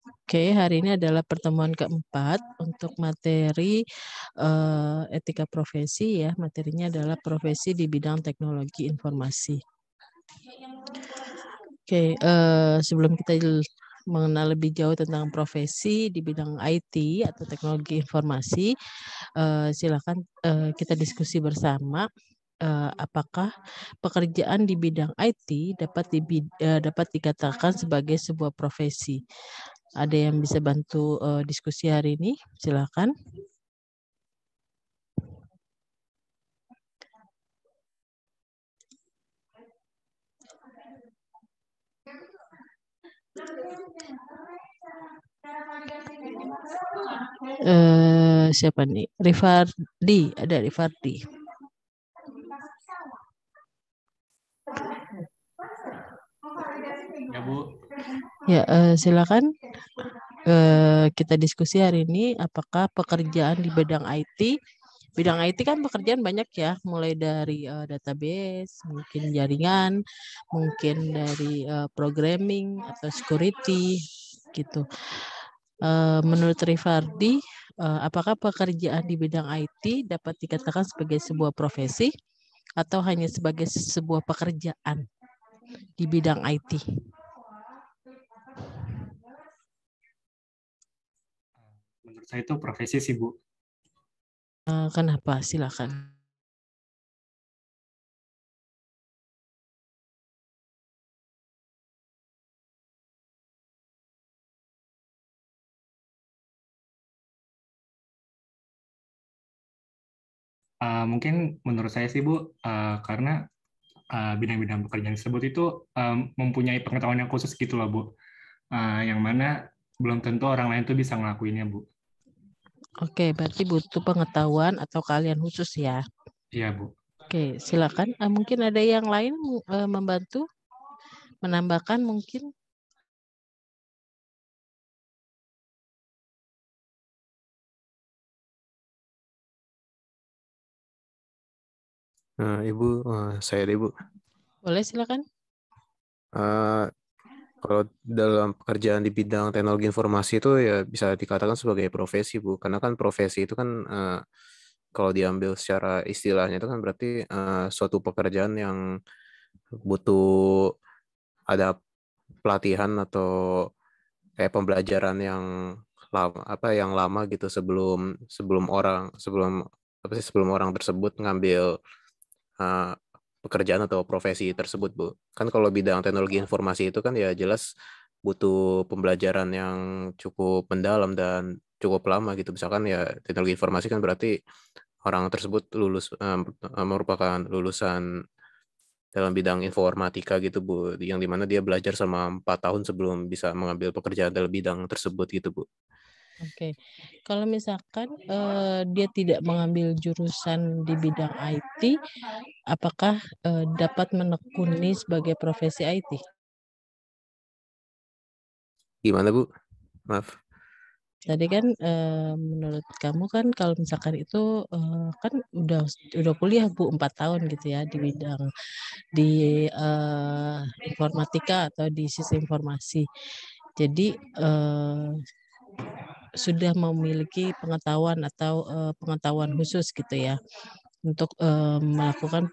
Oke, hari ini adalah pertemuan keempat untuk materi etika profesi ya. Materinya adalah profesi di bidang teknologi informasi. Oke, sebelum kita mengenal lebih jauh tentang profesi di bidang IT atau teknologi informasi, silakan kita diskusi bersama. Apakah pekerjaan di bidang IT dapat dikatakan sebagai sebuah profesi? Ada yang bisa bantu diskusi hari ini? Silakan. Siapa nih? Rifardi, ada Rifardi. Ya, Bu. Ya, silakan. Kita diskusi hari ini apakah pekerjaan di bidang IT. Bidang IT kan pekerjaan banyak ya, mulai dari database, mungkin jaringan, mungkin dari programming atau security gitu. Menurut Rifardi, apakah pekerjaan di bidang IT dapat dikatakan sebagai sebuah profesi atau hanya sebagai sebuah pekerjaan di bidang IT? Menurut saya itu profesi sih, Bu. Kenapa? Silakan. Mungkin menurut saya sih, Bu, karena bidang-bidang pekerjaan tersebut itu mempunyai pengetahuan yang khusus gitu loh, Bu. Yang mana belum tentu orang lain tuh bisa ngelakuinnya, Bu. Oke, berarti butuh pengetahuan atau keahlian khusus ya. Iya, Bu. Oke, silakan. Mungkin ada yang lain membantu, menambahkan mungkin. Ibu, saya deh, Bu. Boleh silakan. Eh, Kalau dalam pekerjaan di bidang teknologi informasi itu ya bisa dikatakan sebagai profesi, Bu. Karena kan profesi itu kan kalau diambil secara istilahnya itu kan berarti suatu pekerjaan yang butuh ada pelatihan atau kayak pembelajaran yang lama gitu sebelum sebelum orang sebelum apa sih sebelum orang tersebut ngambil uh, pekerjaan atau profesi tersebut, Bu. Kan kalau bidang teknologi informasi itu kan ya jelas butuh pembelajaran yang cukup mendalam dan cukup lama gitu. Misalkan ya teknologi informasi kan berarti orang tersebut merupakan lulusan dalam bidang informatika gitu, Bu, yang dimana dia belajar selama 4 tahun sebelum bisa mengambil pekerjaan dalam bidang tersebut gitu, Bu. Oke, kalau misalkan dia tidak mengambil jurusan di bidang IT, apakah dapat menekuni sebagai profesi IT? Gimana, Bu? Maaf. Tadi kan menurut kamu kan kalau misalkan itu kan udah kuliah Bu 4 tahun gitu ya di bidang di informatika atau di sistem informasi. Jadi sudah memiliki pengetahuan atau pengetahuan khusus gitu ya untuk melakukan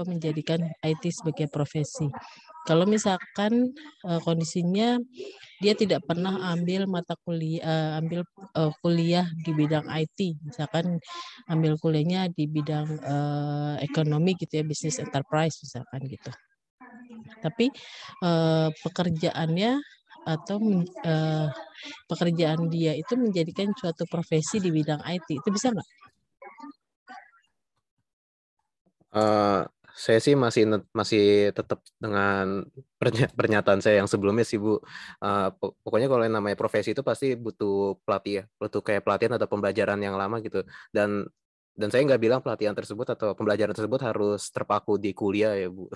menjadikan IT sebagai profesi. Kalau misalkan kondisinya dia tidak pernah ambil mata kuliah kuliah di bidang IT, misalkan ambil kuliahnya di bidang ekonomi gitu ya, business enterprise misalkan gitu. Tapi pekerjaannya atau pekerjaan dia itu menjadikan suatu profesi di bidang IT, itu bisa nggak? Saya sih masih tetap dengan pernyataan saya yang sebelumnya sih, Bu. Pokoknya kalau yang namanya profesi itu pasti butuh pelatih ya, butuh kayak pelatihan atau pembelajaran yang lama gitu. Dan saya nggak bilang pelatihan tersebut atau pembelajaran tersebut harus terpaku di kuliah ya, Bu.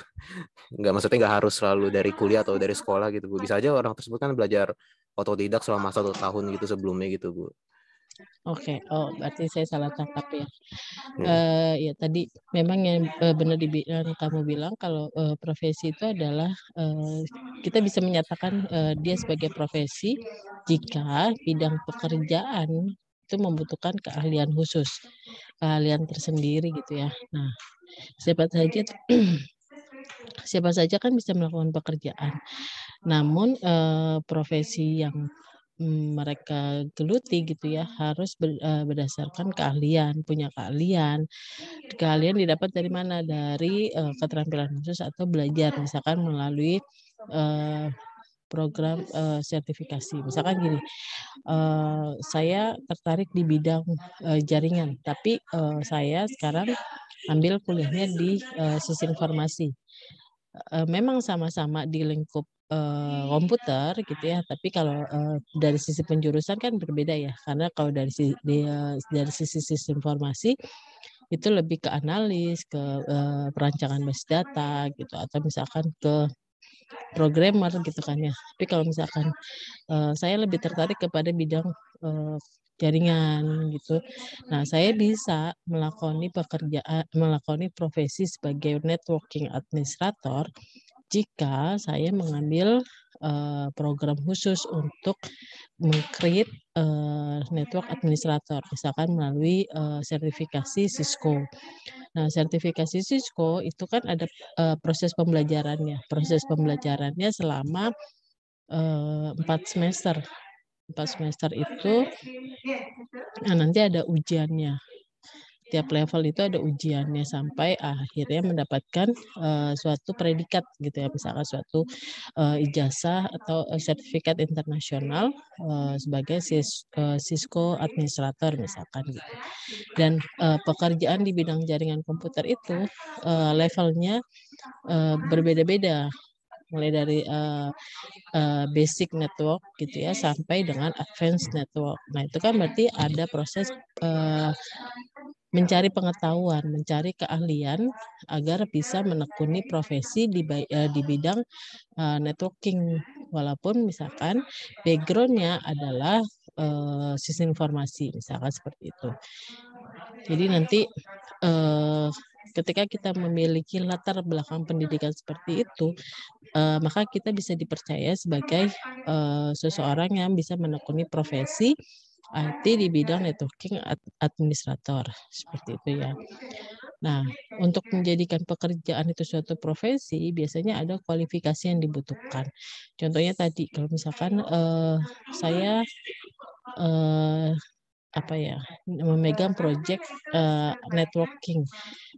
Nggak, maksudnya nggak harus selalu dari kuliah atau dari sekolah gitu, Bu. Bisa aja orang tersebut kan belajar otodidak selama 1 tahun gitu sebelumnya gitu, Bu. Oke, oh berarti saya salah tangkap ya. Ya. Ya tadi memang yang benar kamu bilang kalau profesi itu adalah kita bisa menyatakan dia sebagai profesi jika bidang pekerjaan itu membutuhkan keahlian khusus, keahlian tersendiri gitu ya. Nah, siapa saja siapa saja kan bisa melakukan pekerjaan. Namun profesi yang mereka geluti gitu ya harus berdasarkan keahlian, punya keahlian. Keahlian didapat dari mana? Dari keterampilan khusus atau belajar, misalkan melalui program sertifikasi. Misalkan gini, saya tertarik di bidang jaringan, tapi saya sekarang ambil kuliahnya di sistem informasi. Memang sama-sama di lingkup komputer gitu ya, tapi kalau dari sisi penjurusan kan berbeda ya, karena kalau dari sisi sistem informasi itu lebih ke analis, ke perancangan basis data gitu, atau misalkan ke programmer gitu kan ya. Tapi kalau misalkan saya lebih tertarik kepada bidang jaringan gitu. Nah, saya bisa melakoni profesi sebagai networking administrator jika saya mengambil program khusus untuk meng-create network administrator, misalkan melalui sertifikasi Cisco. Nah, sertifikasi Cisco itu kan ada proses pembelajarannya. Proses pembelajarannya selama 4 semester. 4 semester itu nanti ada ujiannya. Tiap level itu ada ujiannya sampai akhirnya mendapatkan suatu predikat gitu ya, misalkan suatu ijazah atau sertifikat internasional sebagai Cisco administrator misalkan gitu. Dan pekerjaan di bidang jaringan komputer itu levelnya berbeda-beda, mulai dari basic network gitu ya sampai dengan advanced network. Nah, itu kan berarti ada proses mencari pengetahuan, mencari keahlian agar bisa menekuni profesi di bidang networking, walaupun misalkan background-nya adalah sistem informasi, misalkan seperti itu. Jadi nanti ketika kita memiliki latar belakang pendidikan seperti itu, maka kita bisa dipercaya sebagai seseorang yang bisa menekuni profesi IT di bidang networking administrator, seperti itu ya. Nah, untuk menjadikan pekerjaan itu suatu profesi, biasanya ada kualifikasi yang dibutuhkan. Contohnya tadi, kalau misalkan saya memegang proyek networking.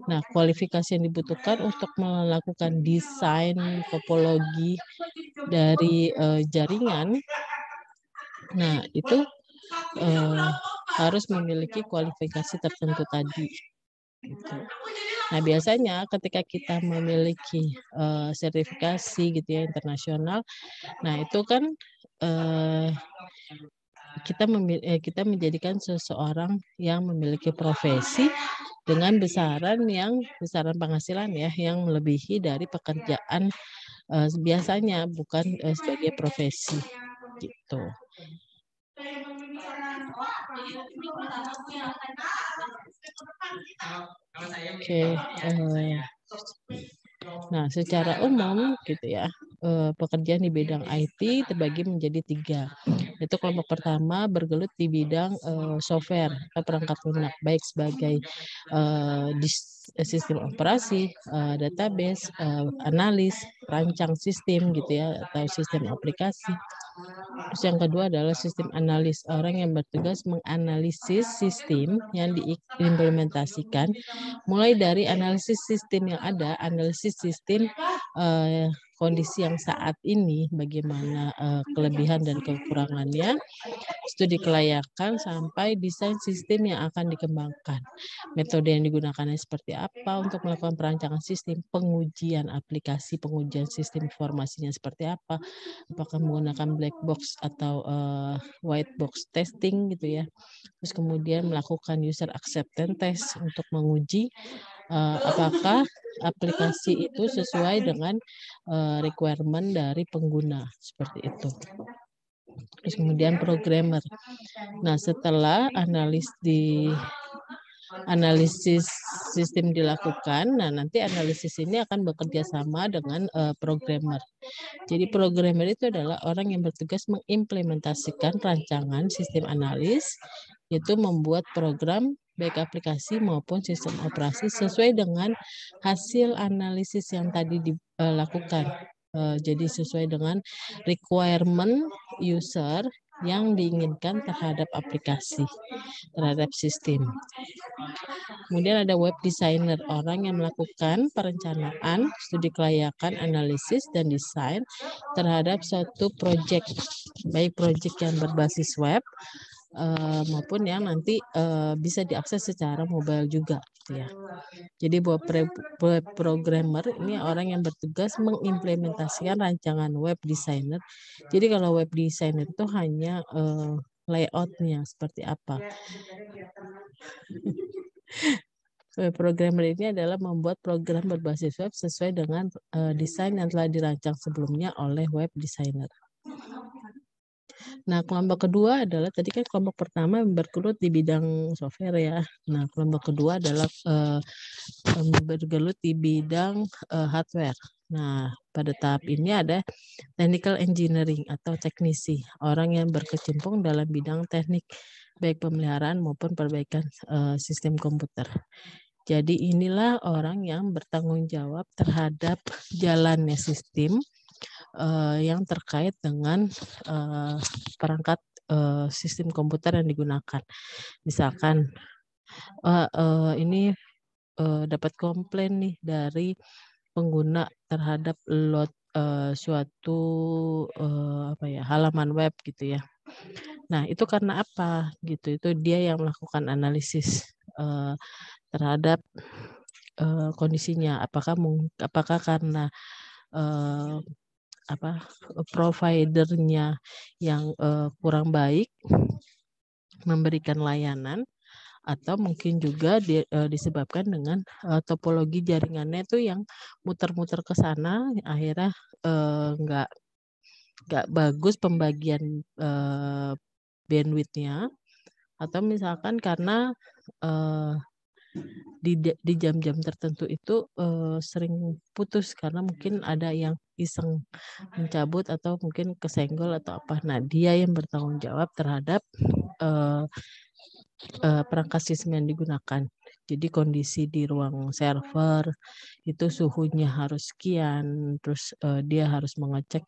Nah, kualifikasi yang dibutuhkan untuk melakukan desain topologi dari jaringan, nah itu harus memiliki kualifikasi tertentu tadi. Gitu. Nah, biasanya ketika kita memiliki sertifikasi gitu ya internasional, nah itu kan kita menjadikan seseorang yang memiliki profesi dengan besaran penghasilan ya yang melebihi dari pekerjaan biasanya, bukan sebagai profesi gitu. Oke. Nah, secara umum gitu ya, pekerjaan di bidang IT terbagi menjadi 3. Itu kelompok pertama bergelut di bidang software atau perangkat lunak, baik sebagai sistem operasi, database, analis, perancang sistem gitu ya, atau sistem aplikasi. Terus yang kedua adalah sistem analis, orang yang bertugas menganalisis sistem yang diimplementasikan, mulai dari analisis sistem yang ada, analisis sistem kondisi yang saat ini, bagaimana kelebihan dan kekurangannya, studi kelayakan, sampai desain sistem yang akan dikembangkan. Metode yang digunakannya seperti apa untuk melakukan perancangan sistem, pengujian aplikasi, pengujian sistem informasinya seperti apa, apakah menggunakan black box atau white box testing gitu ya. Terus kemudian melakukan user acceptance test untuk menguji apakah aplikasi itu sesuai dengan requirement dari pengguna, seperti itu. Terus kemudian programmer. Nah, setelah analisis sistem dilakukan, nah nanti analisis ini akan bekerja sama dengan programmer. Jadi programmer itu adalah orang yang bertugas mengimplementasikan rancangan sistem analis, yaitu membuat program baik aplikasi maupun sistem operasi sesuai dengan hasil analisis yang tadi dilakukan. Jadi sesuai dengan requirement user yang diinginkan terhadap aplikasi, terhadap sistem. Kemudian ada web designer, orang yang melakukan perencanaan, studi kelayakan, analisis, dan desain terhadap suatu proyek, baik proyek yang berbasis web maupun yang nanti bisa diakses secara mobile juga, gitu ya. Jadi buat web programmer ini orang yang bertugas mengimplementasikan rancangan web designer. Jadi kalau web designer itu hanya layoutnya seperti apa. Web programmer ini adalah membuat program berbasis web sesuai dengan desain yang telah dirancang sebelumnya oleh web designer. Nah, kelompok kedua adalah tadi kan kelompok pertama bergelut di bidang software ya. Nah, kelompok kedua adalah bergelut di bidang hardware. Nah, pada tahap ini ada technical engineering atau teknisi, orang yang berkecimpung dalam bidang teknik, baik pemeliharaan maupun perbaikan sistem komputer. Jadi inilah orang yang bertanggung jawab terhadap jalannya sistem yang terkait dengan perangkat sistem komputer yang digunakan. Misalkan ini dapat komplain nih dari pengguna terhadap load suatu halaman web gitu ya. Nah, itu karena apa gitu? Itu dia yang melakukan analisis terhadap kondisinya. Apakah karena providernya yang kurang baik memberikan layanan, atau mungkin juga disebabkan dengan topologi jaringannya itu yang muter-muter ke sana, akhirnya nggak bagus pembagian bandwidth-nya, atau misalkan karena di jam-jam tertentu itu sering putus karena mungkin ada yang iseng mencabut atau mungkin kesenggol atau apa. Nah, dia yang bertanggung jawab terhadap perangkat sistem yang digunakan. Jadi kondisi di ruang server itu suhunya harus sekian, terus dia harus mengecek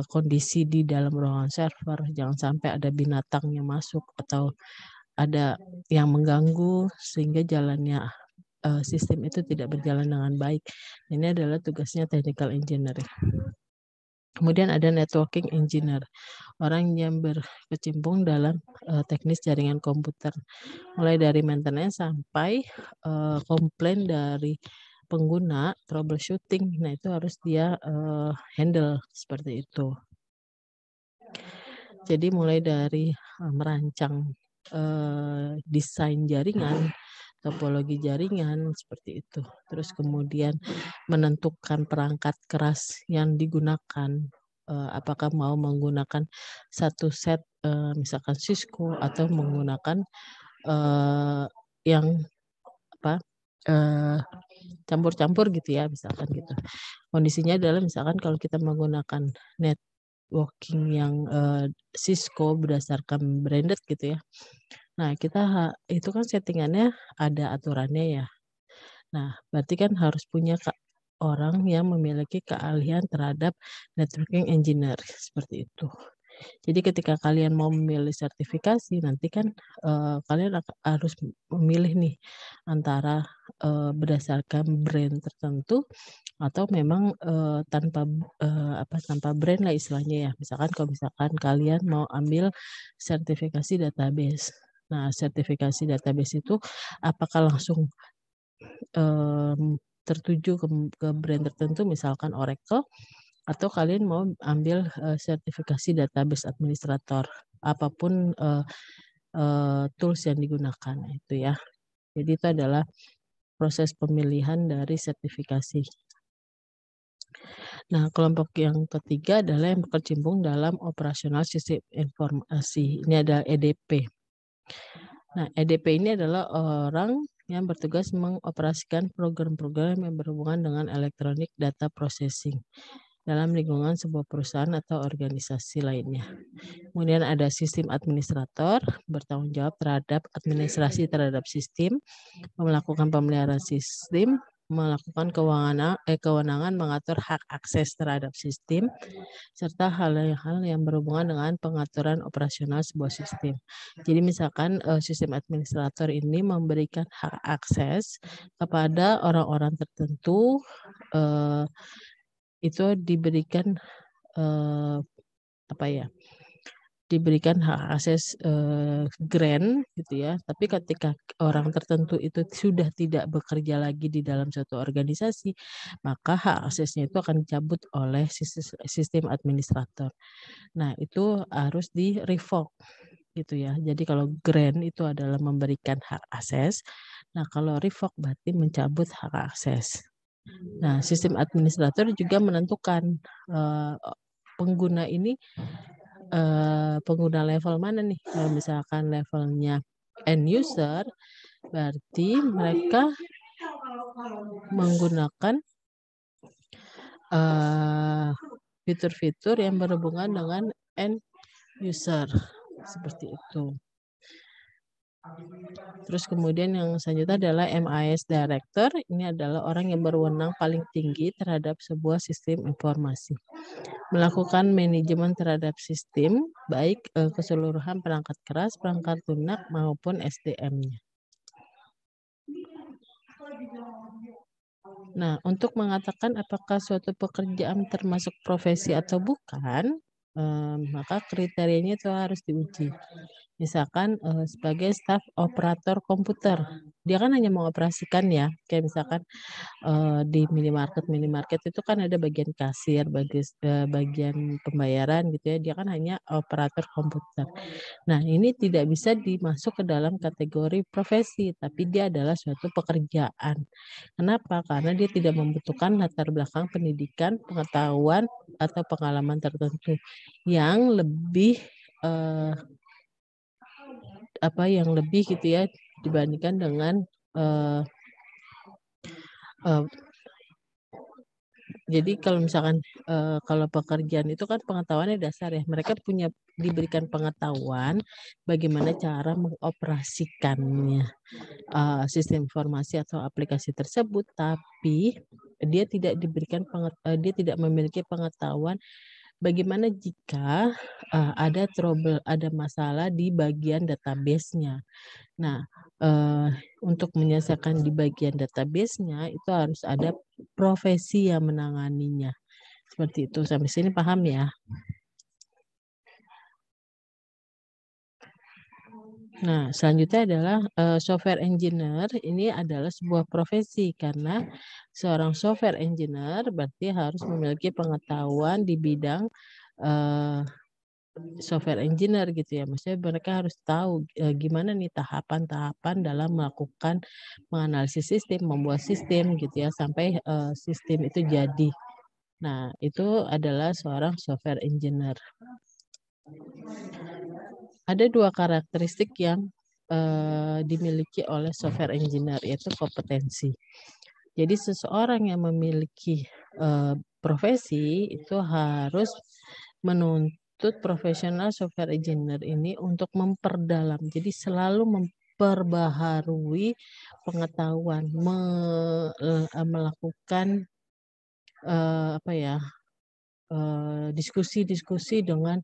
kondisi di dalam ruangan server, jangan sampai ada binatang yang masuk atau ada yang mengganggu sehingga jalannya sistem itu tidak berjalan dengan baik. Ini adalah tugasnya technical engineering. Kemudian ada networking engineer, orang yang berkecimpung dalam teknis jaringan komputer, mulai dari maintenance sampai komplain dari pengguna, troubleshooting. Nah, itu harus dia handle seperti itu. Jadi mulai dari merancang desain jaringan, topologi jaringan seperti itu. Terus kemudian menentukan perangkat keras yang digunakan. Apakah mau menggunakan satu set misalkan Cisco atau menggunakan yang campur-campur gitu ya, misalkan gitu. Kondisinya adalah misalkan kalau kita menggunakan networking yang Cisco berdasarkan branded gitu ya. Nah, kita itu kan settingannya ada aturannya ya. Nah, berarti kan harus punya orang yang memiliki keahlian terhadap networking engineer seperti itu. Jadi ketika kalian mau memilih sertifikasi, nanti kan kalian harus memilih nih antara berdasarkan brand tertentu atau memang tanpa brand lah istilahnya ya. Misalkan kalau kalian mau ambil sertifikasi database. Nah, sertifikasi database itu apakah langsung tertuju ke brand tertentu, misalkan Oracle, atau kalian mau ambil sertifikasi database administrator, apapun tools yang digunakan itu ya. Jadi itu adalah proses pemilihan dari sertifikasi. Nah, kelompok yang ketiga adalah yang berkecimpung dalam operasional sistem informasi. Ini ada EDP. Nah, EDP ini adalah orang yang bertugas mengoperasikan program-program yang berhubungan dengan electronic data processing dalam lingkungan sebuah perusahaan atau organisasi lainnya. Kemudian ada sistem administrator, bertanggung jawab terhadap administrasi terhadap sistem, melakukan pemeliharaan sistem, melakukan kewenangan mengatur hak akses terhadap sistem, serta hal-hal yang berhubungan dengan pengaturan operasional sebuah sistem. Jadi misalkan sistem administrator ini memberikan hak akses kepada orang-orang tertentu, itu diberikan diberikan hak akses grant gitu ya. Tapi ketika orang tertentu itu sudah tidak bekerja lagi di dalam suatu organisasi, maka hak aksesnya itu akan dicabut oleh sistem administrator. Nah, itu harus di revoke gitu ya. Jadi kalau grant itu adalah memberikan hak akses. Nah, kalau revoke berarti mencabut hak akses. Nah, sistem administrator juga menentukan pengguna ini pengguna level mana nih. Kalau misalkan levelnya end user, berarti mereka menggunakan fitur-fitur yang berhubungan dengan end user seperti itu. Terus kemudian yang selanjutnya adalah MIS Director. Ini adalah orang yang berwenang paling tinggi terhadap sebuah sistem informasi. Melakukan manajemen terhadap sistem, baik keseluruhan perangkat keras, perangkat lunak, maupun SDM-nya. Nah, untuk mengatakan apakah suatu pekerjaan termasuk profesi atau bukan, maka kriterianya itu harus diuji. Misalkan sebagai staf operator komputer, dia kan hanya mengoperasikan ya, kayak misalkan di minimarket itu kan ada bagian kasir, bagian pembayaran gitu ya, dia kan hanya operator komputer. Nah, ini tidak bisa dimasuk ke dalam kategori profesi, tapi dia adalah suatu pekerjaan. Kenapa? Karena dia tidak membutuhkan latar belakang pendidikan, pengetahuan, atau pengalaman tertentu yang lebih gitu ya dibandingkan dengan jadi kalau misalkan kalau pekerjaan itu kan pengetahuannya dasar ya, mereka diberikan pengetahuan bagaimana cara mengoperasikannya sistem informasi atau aplikasi tersebut, tapi dia tidak memiliki pengetahuan bagaimana jika ada masalah di bagian database-nya. Nah, untuk menyelesaikan di bagian database-nya itu harus ada profesi yang menanganinya. Seperti itu. Sampai sini paham ya? Nah, selanjutnya adalah software engineer. Ini adalah sebuah profesi karena seorang software engineer berarti harus memiliki pengetahuan di bidang software engineer gitu ya. Maksudnya mereka harus tahu gimana nih tahapan-tahapan dalam melakukan menganalisis sistem, membuat sistem gitu ya sampai sistem itu jadi. Nah, itu adalah seorang software engineer. Ada dua karakteristik yang dimiliki oleh software engineer, yaitu kompetensi. Jadi seseorang yang memiliki profesi itu harus menuntut profesional software engineer ini untuk memperdalam. Jadi selalu memperbaharui pengetahuan, melakukan diskusi-diskusi dengan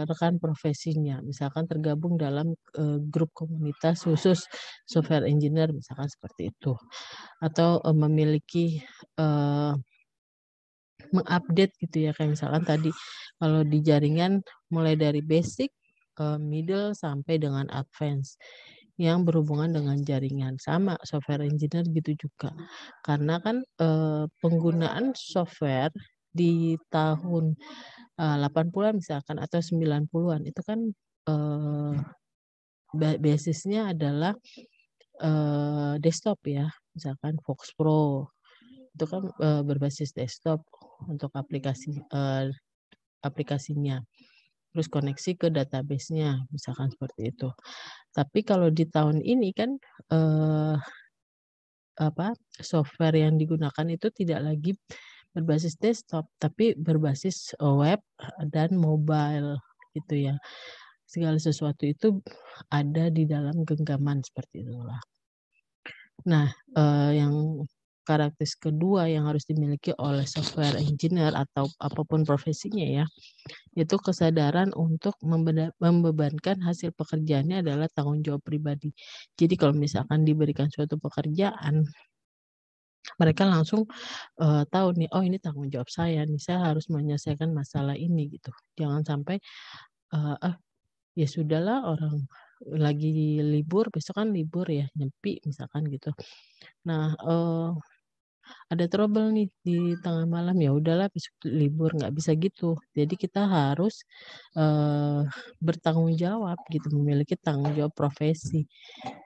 rekan profesinya, misalkan tergabung dalam grup komunitas khusus software engineer, misalkan seperti itu, atau memiliki mengupdate gitu ya, kayak misalkan tadi kalau di jaringan mulai dari basic, middle sampai dengan advance yang berhubungan dengan jaringan. Sama software engineer gitu juga. Karena kan penggunaan software di tahun 80-an misalkan atau 90-an itu kan basisnya adalah desktop ya. Misalkan Fox Pro, itu kan berbasis desktop untuk aplikasinya. Terus koneksi ke database-nya, misalkan seperti itu. Tapi kalau di tahun ini kan software yang digunakan itu tidak lagi berbasis desktop, tapi berbasis web dan mobile gitu ya. Segala sesuatu itu ada di dalam genggaman seperti itulah. Nah, yang karakteristik kedua yang harus dimiliki oleh software engineer atau apapun profesinya ya, yaitu kesadaran untuk membebankan hasil pekerjaannya adalah tanggung jawab pribadi. Jadi kalau misalkan diberikan suatu pekerjaan, mereka langsung tahu nih, oh ini tanggung jawab saya nih, saya harus menyelesaikan masalah ini gitu. Jangan sampai ya sudahlah, orang lagi libur, besok kan libur ya, nyepi misalkan gitu. Nah, ada trouble nih di tengah malam, ya udahlah besok libur, nggak bisa gitu. Jadi kita harus bertanggung jawab gitu, memiliki tanggung jawab profesi.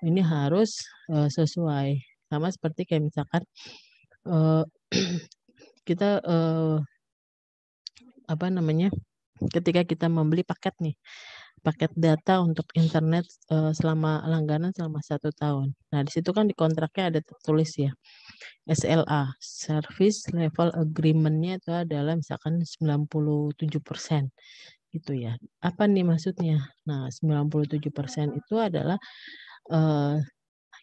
Ini harus sesuai, sama seperti kayak misalkan kita ketika kita membeli paket nih, paket data untuk internet selama langganan selama 1 tahun. Nah, di situ kan di kontraknya ada tertulis ya, SLA, Service Level Agreement-nya itu adalah misalkan 97% gitu ya. Apa nih maksudnya? Nah, 97% itu adalah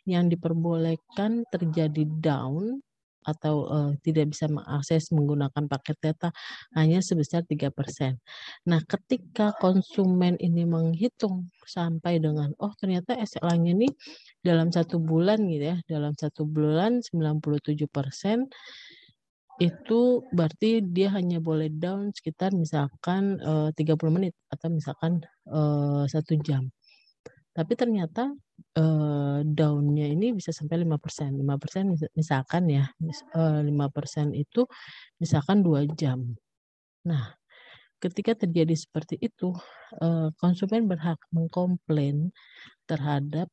yang diperbolehkan terjadi down atau tidak bisa mengakses menggunakan paket data hanya sebesar 3%. Nah, ketika konsumen ini menghitung sampai dengan ternyata SLA-nya ini dalam 1 bulan gitu ya, dalam 1 bulan 97%, itu berarti dia hanya boleh down sekitar misalkan 30 menit atau misalkan 1 jam. Tapi ternyata down-nya ini bisa sampai 5%. 5% misalkan ya, 5% itu misalkan 2 jam. Nah, ketika terjadi seperti itu, konsumen berhak mengkomplain terhadap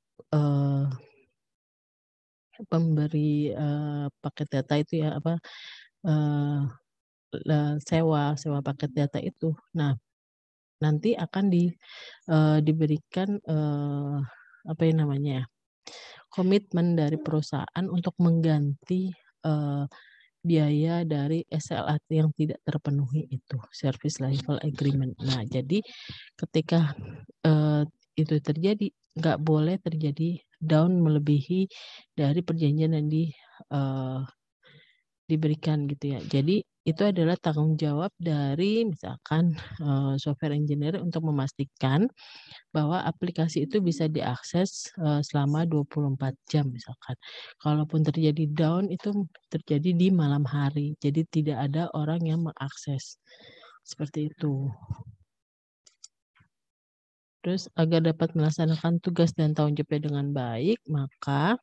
pemberi paket data itu ya, sewa paket data itu. Nah, nanti akan diberikan komitmen dari perusahaan untuk mengganti biaya dari SLA yang tidak terpenuhi itu, Service Level Agreement. Nah, jadi ketika itu terjadi, nggak boleh terjadi down melebihi dari perjanjian yang diberikan gitu ya. Jadi itu adalah tanggung jawab dari misalkan software engineer untuk memastikan bahwa aplikasi itu bisa diakses selama 24 jam misalkan. Kalaupun terjadi down itu terjadi di malam hari. Jadi tidak ada orang yang mengakses. Seperti itu. Terus agar dapat melaksanakan tugas dan tanggung jawabnya dengan baik, maka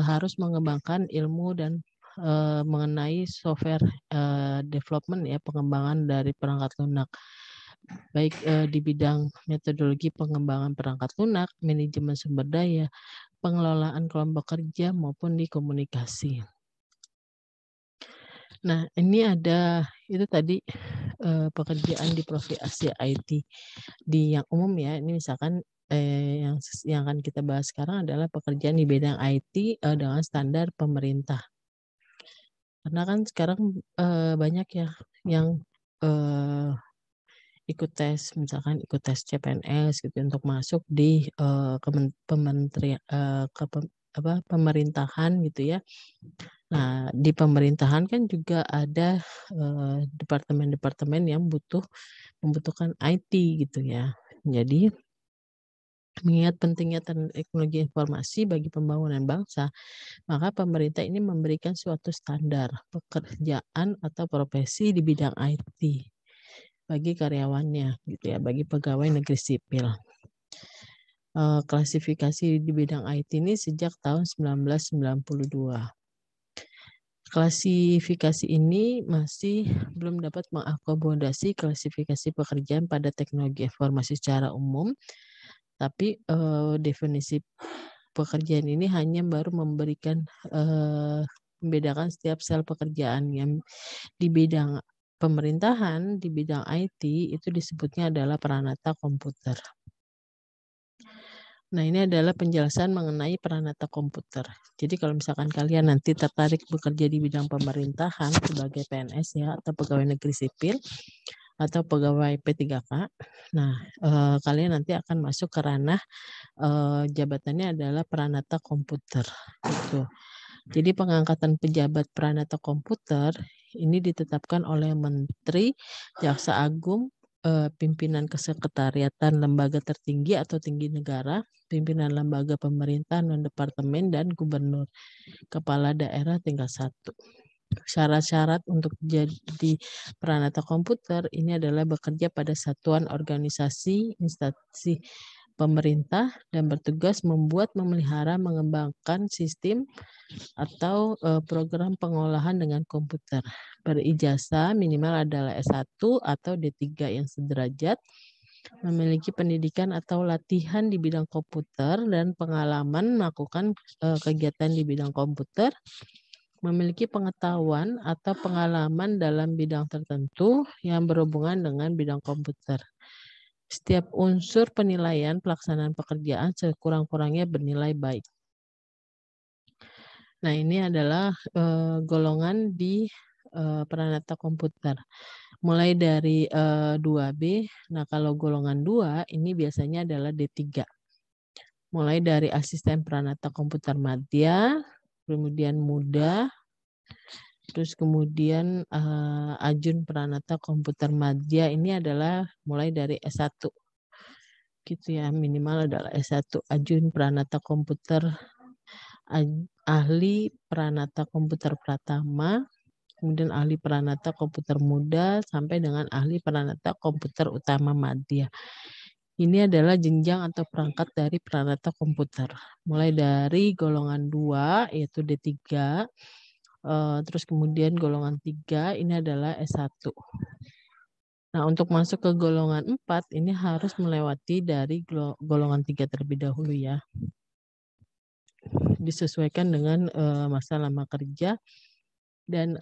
harus mengembangkan ilmu dan mengenai software development ya, pengembangan dari perangkat lunak, baik di bidang metodologi pengembangan perangkat lunak, manajemen sumber daya, pengelolaan kelompok kerja maupun di komunikasi. Nah, ini ada itu tadi pekerjaan di profesi IT di yang umum ya. Ini misalkan yang akan kita bahas sekarang adalah pekerjaan di bidang IT dengan standar pemerintah. Karena kan sekarang banyak ya yang ikut tes, misalkan ikut tes CPNS gitu untuk masuk di pemerintahan gitu ya. Nah, di pemerintahan kan juga ada departemen-departemen yang membutuhkan IT gitu ya. Jadi mengingat pentingnya teknologi informasi bagi pembangunan bangsa, maka pemerintah ini memberikan suatu standar pekerjaan atau profesi di bidang IT bagi karyawannya gitu ya, bagi pegawai negeri sipil. Klasifikasi di bidang IT ini sejak tahun 1992. Klasifikasi ini masih belum dapat mengakomodasi klasifikasi pekerjaan pada teknologi informasi secara umum, tapi definisi pekerjaan ini hanya baru memberikan membedakan setiap sel pekerjaan. Yang di bidang pemerintahan, di bidang IT itu disebutnya adalah peranata komputer. Nah, ini adalah penjelasan mengenai peranata komputer. Jadi kalau misalkan kalian nanti tertarik bekerja di bidang pemerintahan sebagai PNS ya, atau pegawai negeri sipil, atau pegawai P3K, nah kalian nanti akan masuk ke ranah jabatannya adalah peranata komputer. Gitu. Jadi pengangkatan pejabat peranata komputer ini ditetapkan oleh Menteri, Jaksa Agung, pimpinan kesekretariatan lembaga tertinggi atau tinggi negara, pimpinan lembaga pemerintahan non departemen, dan gubernur, kepala daerah tingkat 1. Syarat-syarat untuk jadi peranata komputer ini adalah bekerja pada satuan organisasi, instansi pemerintah, dan bertugas membuat, memelihara, mengembangkan sistem atau program pengolahan dengan komputer. Berijazah minimal adalah S1 atau D3 yang sederajat, memiliki pendidikan atau latihan di bidang komputer dan pengalaman melakukan kegiatan di bidang komputer, memiliki pengetahuan atau pengalaman dalam bidang tertentu yang berhubungan dengan bidang komputer. Setiap unsur penilaian pelaksanaan pekerjaan sekurang-kurangnya bernilai baik. Nah, ini adalah golongan di peranata komputer. Mulai dari 2B, nah kalau golongan 2 ini biasanya adalah D3. Mulai dari asisten peranata komputer madya, kemudian muda, terus kemudian ajun peranata komputer madya ini adalah mulai dari S1. Gitu ya, minimal adalah S1, ajun peranata komputer, ahli peranata komputer pratama, kemudian ahli peranata komputer muda, sampai dengan ahli peranata komputer utama madya. Ini adalah jenjang atau perangkat dari peranata komputer. Mulai dari golongan 2 yaitu D3, terus kemudian golongan 3 ini adalah S1. Nah, untuk masuk ke golongan 4 ini harus melewati dari golongan 3 terlebih dahulu ya. Disesuaikan dengan masa lama kerja dan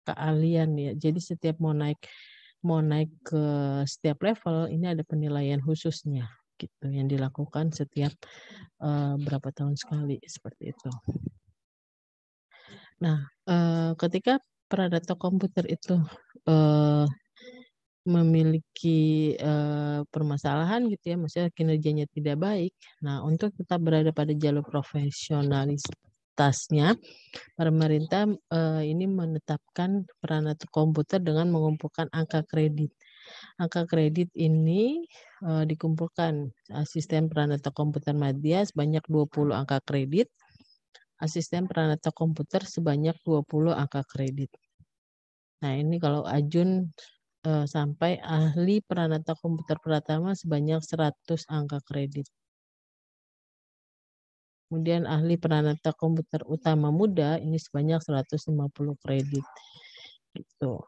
keahlian ya. Jadi setiap mau naik ke setiap level ini ada penilaian khususnya gitu yang dilakukan setiap berapa tahun sekali seperti itu. Nah, ketika peranata komputer itu memiliki permasalahan gitu ya, maksudnya kinerjanya tidak baik. Nah, untuk tetap berada pada jalur profesionalitasnya, pemerintah ini menetapkan peranata komputer dengan mengumpulkan angka kredit. Angka kredit ini dikumpulkan asisten peranata komputer madya sebanyak 20 angka kredit, asisten peranata komputer sebanyak 20 angka kredit. Nah, ini kalau ajun sampai ahli peranata komputer pratama sebanyak 100 angka kredit. Kemudian ahli peranata komputer utama muda ini sebanyak 150 kredit. Gitu.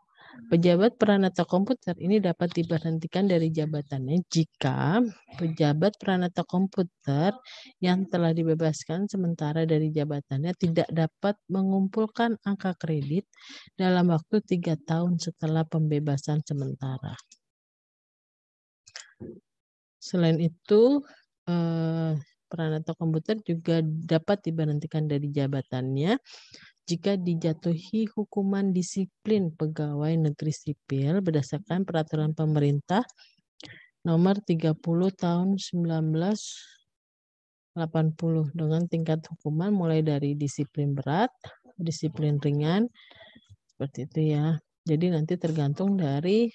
Pejabat peranata komputer ini dapat diberhentikan dari jabatannya jika pejabat peranata komputer yang telah dibebaskan sementara dari jabatannya tidak dapat mengumpulkan angka kredit dalam waktu 3 tahun setelah pembebasan sementara. Selain itu, peranata komputer juga dapat diberhentikan dari jabatannya jika dijatuhi hukuman disiplin pegawai negeri sipil berdasarkan peraturan pemerintah nomor 30 tahun 1980 dengan tingkat hukuman mulai dari disiplin berat, disiplin ringan, seperti itu ya. Jadi nanti tergantung dari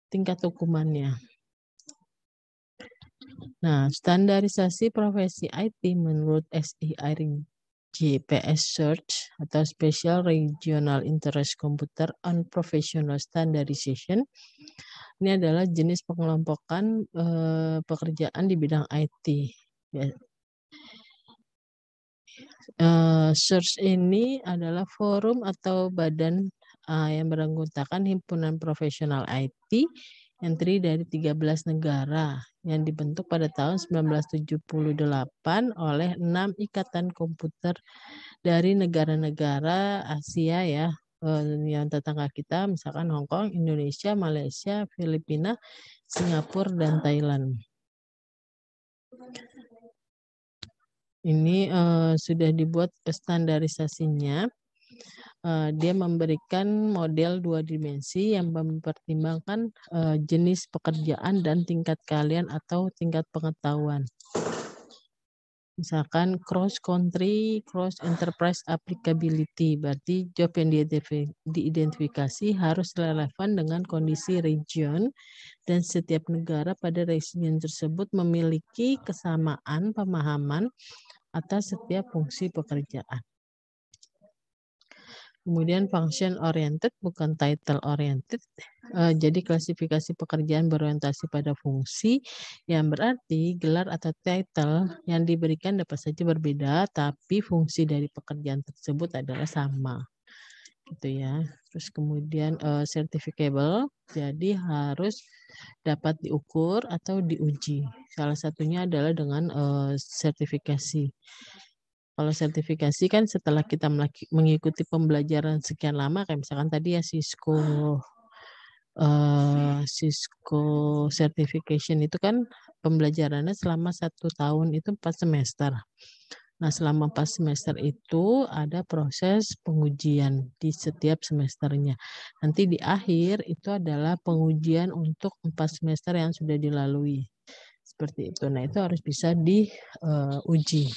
tingkat hukumannya. Nah, standarisasi profesi IT menurut SEIRGPS Search atau Special Regional Interest Computer on Professional Standardization ini adalah jenis pengelompokan pekerjaan di bidang IT. Search ini adalah forum atau badan yang beranggotakan himpunan profesional IT yang terdiri dari 13 negara yang dibentuk pada tahun 1978 oleh 6 ikatan komputer dari negara-negara Asia ya, yang tetangga kita, misalkan Hong Kong, Indonesia, Malaysia, Filipina, Singapura, dan Thailand. Ini sudah dibuat standarisasinya. Dia memberikan model 2 dimensi yang mempertimbangkan jenis pekerjaan dan tingkat keahlian atau tingkat pengetahuan. Misalkan cross country, cross enterprise applicability, berarti job yang diidentifikasi harus relevan dengan kondisi region dan setiap negara pada region tersebut memiliki kesamaan pemahaman atas setiap fungsi pekerjaan. Kemudian function oriented bukan title oriented. Jadi klasifikasi pekerjaan berorientasi pada fungsi yang berarti gelar atau title yang diberikan dapat saja berbeda tapi fungsi dari pekerjaan tersebut adalah sama. Gitu ya. Terus kemudian certificable, jadi harus dapat diukur atau diuji. Salah satunya adalah dengan sertifikasi. Kalau sertifikasi kan setelah kita mengikuti pembelajaran sekian lama, kayak misalkan tadi ya Cisco certification itu kan pembelajarannya selama 1 tahun itu 4 semester. Nah, selama 4 semester itu ada proses pengujian di setiap semesternya. Nanti di akhir itu adalah pengujian untuk 4 semester yang sudah dilalui. Seperti itu. Nah, itu harus bisa diuji.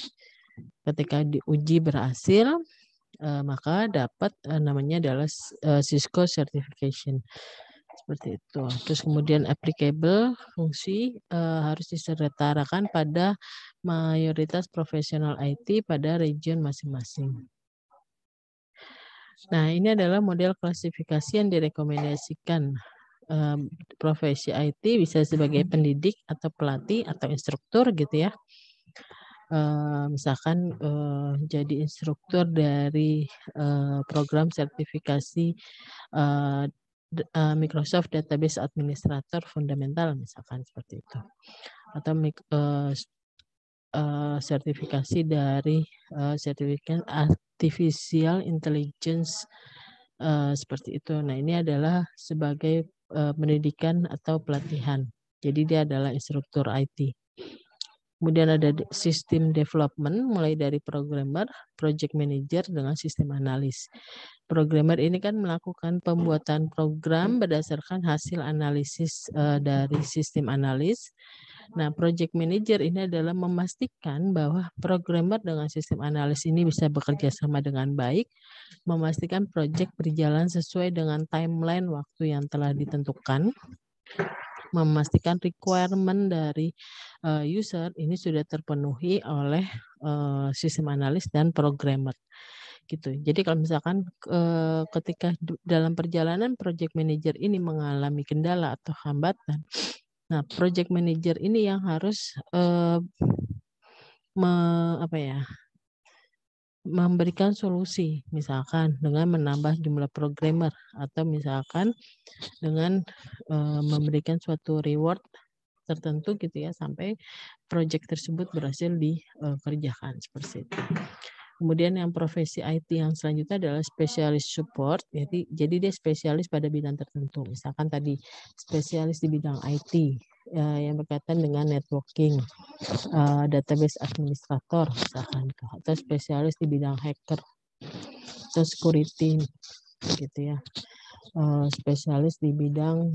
Ketika diuji berhasil, maka dapat namanya adalah Cisco certification. Seperti itu. Terus kemudian applicable fungsi harus disetarakan pada mayoritas profesional IT pada region masing-masing. Nah, ini adalah model klasifikasi yang direkomendasikan. Profesi IT bisa sebagai pendidik atau pelatih atau instruktur gitu ya. Misalkan jadi instruktur dari program sertifikasi Microsoft Database Administrator Fundamental misalkan seperti itu, atau sertifikasi dari sertifikat Artificial Intelligence seperti itu. Nah, ini adalah sebagai pendidikan atau pelatihan. Jadi dia adalah instruktur IT. Kemudian ada sistem development, mulai dari programmer, project manager, dengan sistem analis. Programmer ini kan melakukan pembuatan program berdasarkan hasil analisis dari sistem analis. Nah, project manager ini adalah memastikan bahwa programmer dengan sistem analis ini bisa bekerja sama dengan baik, memastikan project berjalan sesuai dengan timeline waktu yang telah ditentukan, memastikan requirement dari user ini sudah terpenuhi oleh sistem analis dan programmer gitu. Jadi kalau misalkan ketika dalam perjalanan project manager ini mengalami kendala atau hambatan, nah project manager ini yang harus memberikan solusi, misalkan dengan menambah jumlah programmer atau misalkan dengan memberikan suatu reward tertentu gitu ya sampai project tersebut berhasil dikerjakan seperti itu. Kemudian yang profesi IT yang selanjutnya adalah spesialis support. Jadi dia spesialis pada bidang tertentu. Misalkan tadi spesialis di bidang IT yang berkaitan dengan networking, database administrator misalkan, atau spesialis di bidang hacker atau security gitu ya. Spesialis di bidang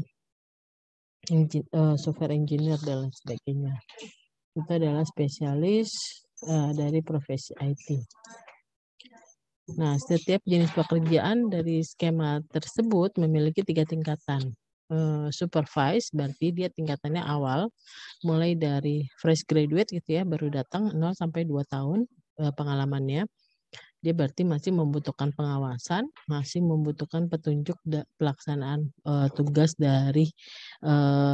software engineer dan lain sebagainya. Itu adalah spesialis dari profesi IT. Nah, setiap jenis pekerjaan dari skema tersebut memiliki 3 tingkatan. Supervise berarti dia tingkatannya awal, mulai dari fresh graduate gitu ya, baru datang 0 sampai 2 tahun pengalamannya. Dia berarti masih membutuhkan pengawasan, masih membutuhkan petunjuk pelaksanaan tugas dari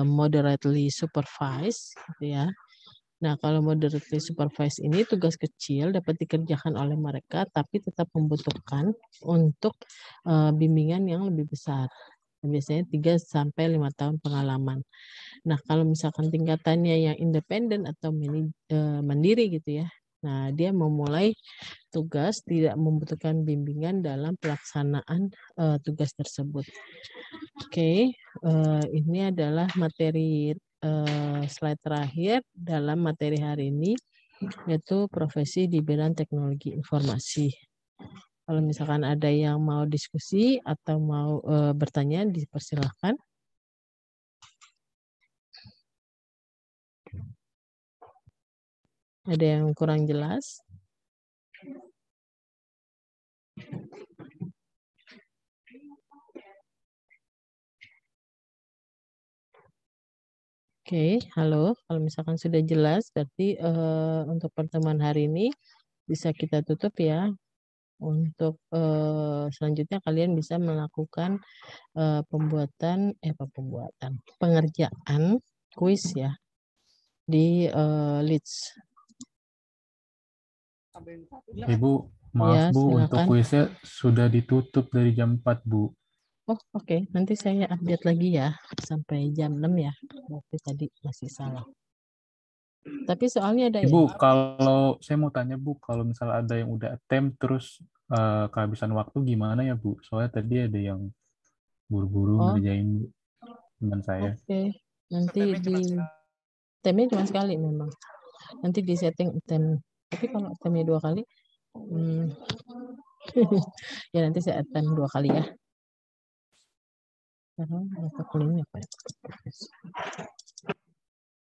moderately supervised gitu ya. Nah, kalau moderately supervised ini tugas kecil dapat dikerjakan oleh mereka, tapi tetap membutuhkan untuk bimbingan yang lebih besar. biasanya 3 sampai 5 tahun pengalaman. Nah, kalau misalkan tingkatannya yang independen atau mandiri gitu ya. Nah, dia memulai tugas tidak membutuhkan bimbingan dalam pelaksanaan tugas tersebut. Oke, ini adalah materi slide terakhir dalam materi hari ini, yaitu profesi di bidang teknologi informasi. Kalau misalkan ada yang mau diskusi atau mau bertanya, dipersilahkan. Ada yang kurang jelas? Oke, halo. Kalau misalkan sudah jelas, berarti untuk pertemuan hari ini bisa kita tutup ya. Untuk selanjutnya kalian bisa melakukan pengerjaan kuis ya di Leeds. Ibu, maaf Ya, Bu, untuk silakan. kuisnya sudah ditutup dari jam 4, Bu. Oh, oke. Nanti saya update lagi ya sampai jam 6 ya. Berarti tadi masih salah. Tapi soalnya ada Ibu, ya. kalau saya mau tanya Bu, kalau misalnya ada yang udah attempt terus kehabisan waktu gimana ya Bu? Soalnya tadi ada yang buru-buru Oh, ngerjain teman saya. oke. Nanti temnya cuma sekali memang. Nanti di setting tem. Tapi kalau temnya 2 kali, ya nanti saya attempt 2 kali ya. Sekarang apa kuliahnya Pak?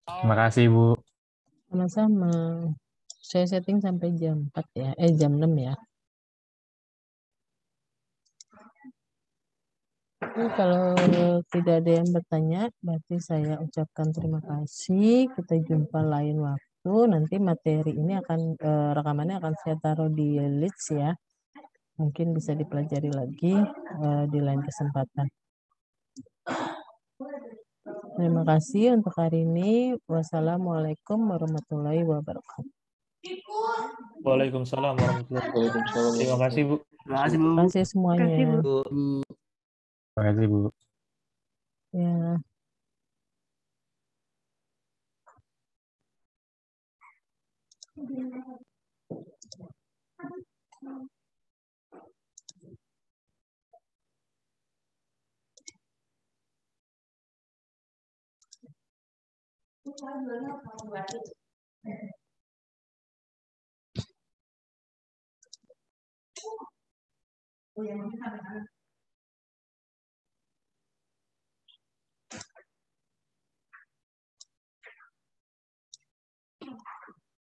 Terima kasih Bu. Sama-sama. Saya setting sampai jam 4 ya. Jam 6 ya. Oke, kalau tidak ada yang bertanya, berarti saya ucapkan terima kasih. Kita jumpa lain waktu. Nanti materi ini akan rekamannya akan saya taruh di Leeds ya. Mungkin bisa dipelajari lagi di lain kesempatan. Terima kasih untuk hari ini. Wassalamualaikum warahmatullahi wabarakatuh. Waalaikumsalam warahmatullahi wabarakatuh. Terima kasih Bu. Terima kasih, Bu. Terima kasih semuanya. Terima kasih Bu. Ya.